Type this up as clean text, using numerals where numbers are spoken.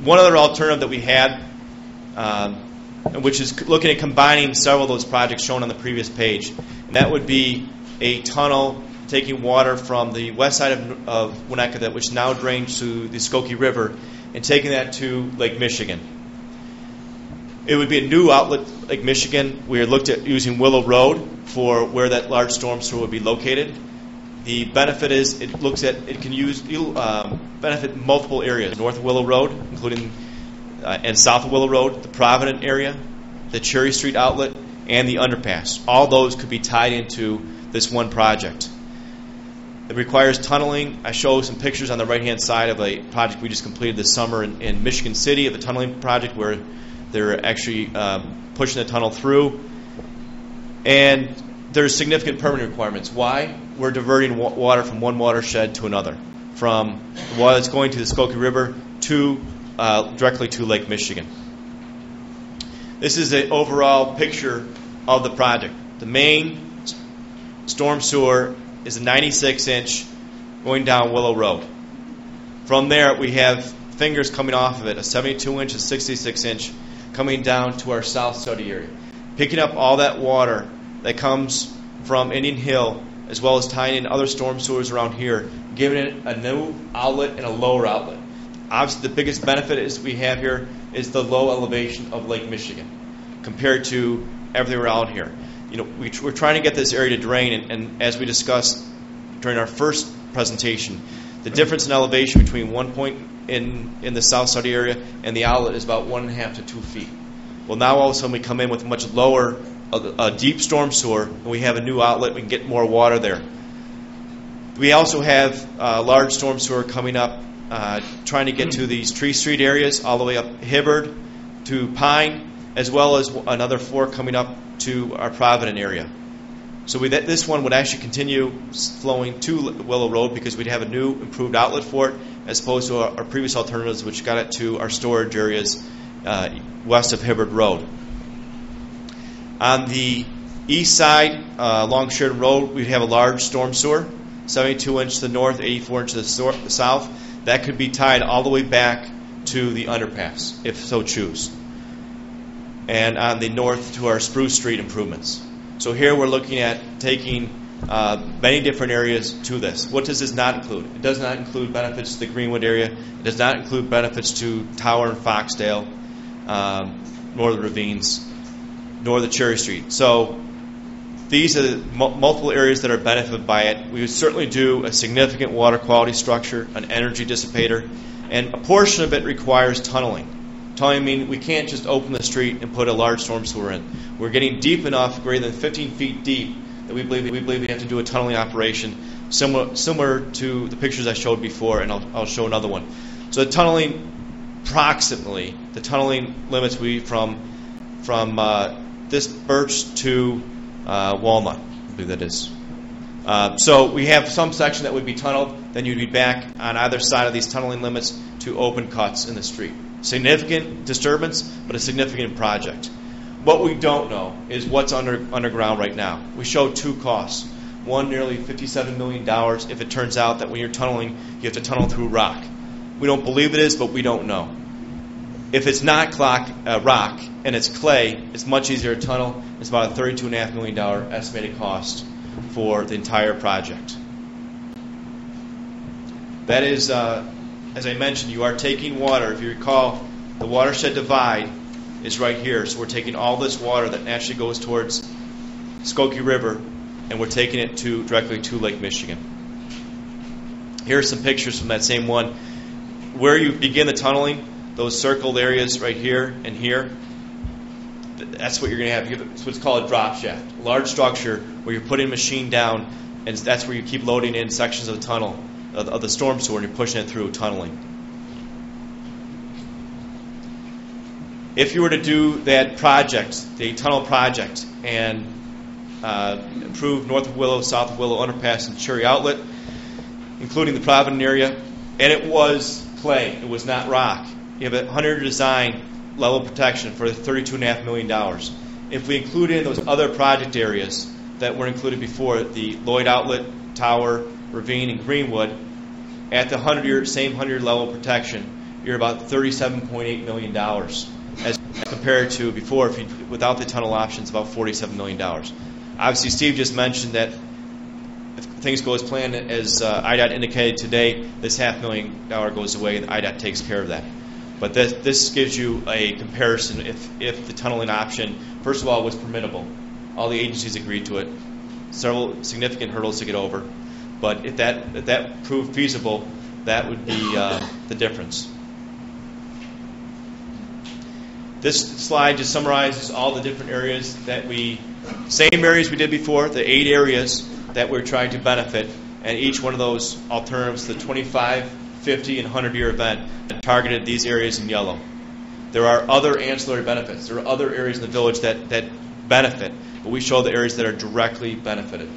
one other alternative that we had, which is looking at combining several of those projects shown on the previous page, and that would be a tunnel taking water from the west side of Winnetka, which now drains to the Skokie River, and taking that to Lake Michigan. It would be a new outlet, Lake Michigan. We had looked at using Willow Road for where that large storm sewer would be located. The benefit is it can benefit multiple areas: north of Willow Road, including and south of Willow Road, the Provident area, the Cherry Street outlet, and the underpass. All those could be tied into this one project. It requires tunneling. I show some pictures on the right-hand side of a project we just completed this summer in Michigan City, of a tunneling project where they're actually pushing the tunnel through. And there's significant permitting requirements. Why? We're diverting water from one watershed to another, from the water that's going to the Skokie River to directly to Lake Michigan. This is an overall picture of the project. The main storm sewer is a 96-inch going down Willow Road. From there, we have fingers coming off of it, a 72-inch, a 66-inch, coming down to our South SUDY area, picking up all that water that comes from Indian Hill, as well as tying in other storm sewers around here, giving it a new outlet and a lower outlet. Obviously, the biggest benefit is we have here is the low elevation of Lake Michigan compared to everything around here. You know, we're trying to get this area to drain, and as we discussed during our first presentation, the difference in elevation between one point in the South SUDY area and the outlet is about 1.5 to 2 feet. Well, now all of a sudden we come in with a much lower, a deep storm sewer, and we have a new outlet. We can get more water there. We also have a large storm sewer coming up, trying to get to these Tree Street areas, all the way up Hibbard to Pine, as well as another fork coming up to our Provident area. So this one would actually continue flowing to Willow Road because we'd have a new improved outlet for it, as opposed to our previous alternatives, which got it to our storage areas west of Hibbard Road. On the east side, along Sheridan Road, we'd have a large storm sewer, 72-inch to the north, 84-inch to the south. That could be tied all the way back to the underpass, if so choose. And on the north to our Spruce Street improvements. So here we're looking at taking many different areas to this. What does this not include? It does not include benefits to the Greenwood area. It does not include benefits to Tower and Foxdale, nor the ravines, nor the Cherry Street. So these are the multiple areas that are benefited by it. We would certainly do a significant water quality structure, an energy dissipator, and a portion of it requires tunneling. Tunneling means we can't just open the street and put a large storm sewer in. We're getting deep enough, greater than 15 feet deep, that we believe we have to do a tunneling operation similar to the pictures I showed before, and I'll show another one. So the tunneling, approximately, the tunneling limits will be from this Birch to Walnut, I believe that is. So we have some section that would be tunneled, then you'd be back on either side of these tunneling limits to open cuts in the street. Significant disturbance, but a significant project. What we don't know is what's underground right now. We showed two costs. One, nearly $57 million if it turns out that when you're tunneling, you have to tunnel through rock. We don't believe it is, but we don't know. If it's not rock and it's clay, it's much easier to tunnel. It's about a $32.5 million estimated cost for the entire project. That is, as I mentioned, you are taking water. If you recall, the watershed divide is right here. So we're taking all this water that naturally goes towards Skokie River, and we're taking it directly to Lake Michigan. Here are some pictures from that same one. Where you begin the tunneling, those circled areas right here and here, that's what you're going to have. It's what's called a drop shaft, a large structure where you're putting a machine down, and that's where you keep loading in sections of the tunnel, of the storm sewer, and you're pushing it through tunneling. If you were to do that project, the tunnel project, and improve north of Willow, south of Willow underpass and Cherry Outlet, including the Provident area, and it was clay, it was not rock, you have a 100 design level protection for $32.5 million. If we include in those other project areas that were included before, the Lloyd Outlet, Tower, Ravine, and Greenwood, at the same 100 level protection, you're about $37.8 million, as compared to before, if you, without the tunnel options, about $47 million. Obviously, Steve just mentioned that if things go as planned, as IDOT indicated today, this $500,000 goes away, and IDOT takes care of that. But this gives you a comparison if the tunneling option, first of all, was permittable. All the agencies agreed to it. Several significant hurdles to get over. But if that proved feasible, that would be the difference. This slide just summarizes all the different areas that same areas we did before, the 8 areas that we're trying to benefit, and each one of those alternatives, the 25, 50, and 100-year event, targeted these areas in yellow. There are other ancillary benefits. There are other areas in the village that benefit, but we show the areas that are directly benefited.